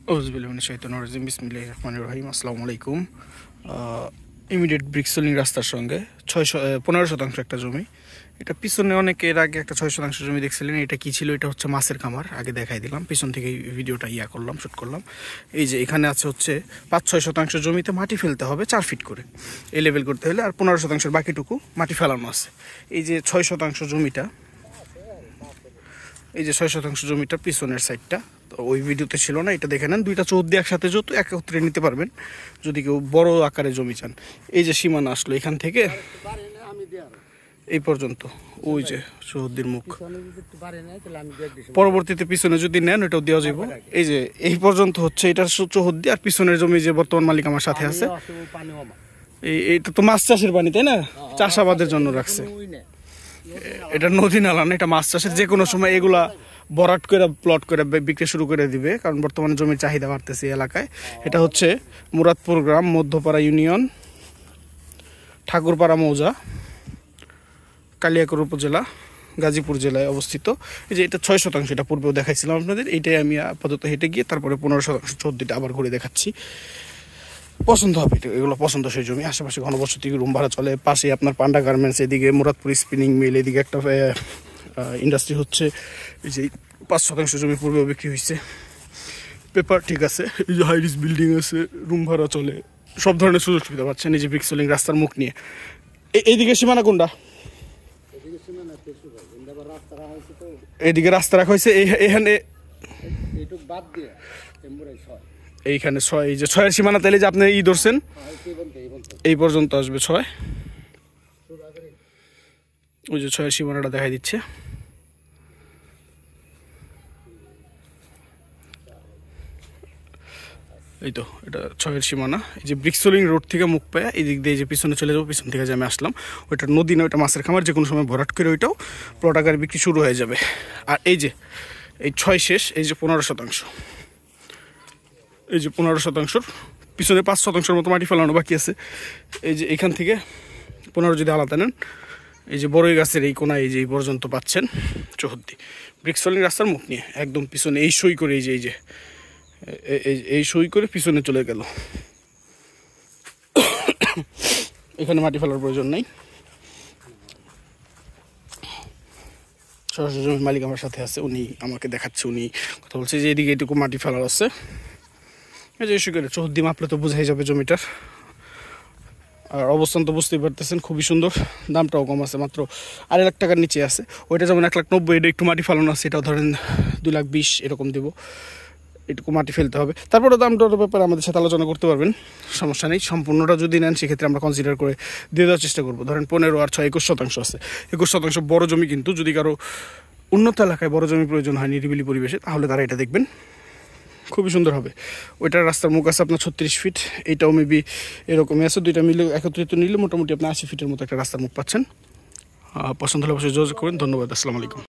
বিসমিল্লাহির রহমানির রহিম। আসসালামু আলাইকুম। ইমিডিয়েট ব্রিকসলিং রাস্তার সঙ্গে 15% একটা জমি। এটা পিছনে অনেকে এর আগে একটা 6% জমি দেখছিলেন। এটা কি ছিল? এটা হচ্ছে মাছের খামার। আগে দেখাই দিলাম, পিছন থেকে ভিডিওটা শ্যুট করলাম। এই যে এখানে আছে হচ্ছে 5-6% জমিতে মাটি ফেলতে হবে 4 ফিট করে, এই লেভেল করতে হলে। আর 15% বাকিটুকু মাটি ফেলানো আছে। এই যে 6% জমিটা, এই যে 6% জমিটার পিছনের সাইডটা, তো ওই ভিডিওতে ছিল না, এটা দেখে নেন। দুইটা চৌদ্দি একসাথে যত একত্রে নিতে পারবেন যদি কেউ বড় আকারে জমি চান। এই যে সীমানা আসলো এখান থেকে এই পর্যন্ত, ওই যে চৌদ্দির মুখ। পরবর্তীতে পিছনে যদি নেন ওটাও দেওয়া যাবে। এই যে এই পর্যন্ত হচ্ছে এটা চৌহদ্দি। আর পিছনের জমি যে বর্তমান মালিক আমার সাথে আছে, এইটা তো মাছ চাষের পানি, তাই না? চাষাবাদের জন্য রাখছে। এটা নদী নালা না, এটা মাছ চাষের। যে কোনো সময় এগুলা বরাট করে প্লট করে বিক্রি শুরু করে দিবে, কারণ বর্তমানে জমির চাহিদা বাড়তেছে এই এলাকায়। এটা হচ্ছে মুরাদপুর গ্রাম, মধ্যপাড়া ইউনিয়ন, ঠাকুরপাড়া মৌজা, কালিয়াকৈর উপজেলা, গাজীপুর জেলায় অবস্থিত। এই যে এটা 6%, এটা পূর্বেও দেখাইছিলাম আপনাদের। এইটাই আমি আপাতত হেঁটে গিয়ে তারপরে 15% 14টা আবার ঘুরে দেখাচ্ছি। পছন্দ হবে, এগুলো পছন্দ সেই জমি। আশেপাশে ঘনবসতি, রুম ভাড়া চলে। পাশে আপনার পান্ডা গার্মেন্টস, এদিকে মুরাদপুর স্পিনিং মিল, এদিকে একটা ইন্ডাস্ট্রি হচ্ছে। এই যে 5% জমি পূর্বেও বিক্রি হয়েছে। পেপার ঠিক আছে। এই যে হাই রিস্ক বিল্ডিং আছে, রুম ভাড়া চলে, সব ধরনের সুযোগ সুবিধা পাচ্ছেন। এই যে ব্রিকসলিং রাস্তার মুখ নিয়ে। এইদিকে সীমানা কোনটা? এইদিকে রাস্তা রাখা হয়েছে। এখানে এইখানে 6, এই যে 6-এর সীমানা। তাইলে যে আপনি ধরছেন এই পর্যন্ত আসবে 6। ওই যে 6-এর সীমানাটা দেখাই দিচ্ছে। এই তো এটা 6-এর সীমানা। এই যে ব্রিকসলিং রোড থেকে মুখ পায় এই দিক দিয়ে যে পিছনে চলে যাবো, পিছন থেকে যে আমি আসলাম, ওইটা নদী না, ওইটা মাছের খামার। যে কোনো সময় ভরাট করে ওইটাও প্লট আকারে বিক্রি শুরু হয়ে যাবে। আর এই যে এই 6 শেষ, এই যে 15%, এই যে 15%, পিছনে 5% মতো মাটি ফেলানো বাকি আছে। এই যে এখান থেকে 15 যদি আলাদা নেন, এই যে বড়ই গাছের এই কোনায় এই যে এই পর্যন্ত পাচ্ছেন চৌহদ্দি। ব্রিকসলিং রাস্তার মুখ নিয়ে একদম পিছনে এই সই করে, এই যে এই সই করে পিছনে চলে গেল। এখানে মাটি ফেলার প্রয়োজন নেই। সরাসরি জমির মালিক আমার সাথে আছে, উনি আমাকে দেখাচ্ছে, উনি কথা বলছে যে এদিকে এটুকু মাটি ফেলার আছে। এই যে ইস্যু করে চৌহদ্দি মাপলে তো বোঝাই যাবে জমিটার। আর অবস্থান তো বুঝতেই পারতেছেন, খুবই সুন্দর। দামটাও কম আছে, মাত্র 2.5 লাখ টাকার নিচে আছে। ওইটা যেমন 1,90,000, এটা একটু মাটি ফেলানো আছে, এটাও ধরেন 2,20,000 এরকম দেবো। এটুকু মাটি ফেলতে হবে। তারপরে দামটার ব্যাপারে আমাদের সাথে আলোচনা করতে পারবেন, সমস্যা নেই। সম্পূর্ণটা যদি নেন সেক্ষেত্রে আমরা কনসিডার করে দিয়ে দেওয়ার চেষ্টা করবো। ধরেন 15 আর 6 21% আছে। 21% বড় জমি, কিন্তু যদি কারো উন্নত এলাকায় বড় জমি প্রয়োজন হয় নিরিবিলি পরিবেশে, তাহলে তারা এটা দেখবেন, খুবই সুন্দর হবে। ওইটার রাস্তার মুখ আছে আপনার 36 ফিট, এইটাও মেবি এরকমই আছে। দুইটা মিলে একত্রিত নিলে মোটামুটি আপনি 80 ফিটের মতো একটা রাস্তার মুখ পাচ্ছেন। পছন্দ হলে অবশ্যই যোগাযোগ করুন। ধন্যবাদ। আসসালামু আলাইকুম।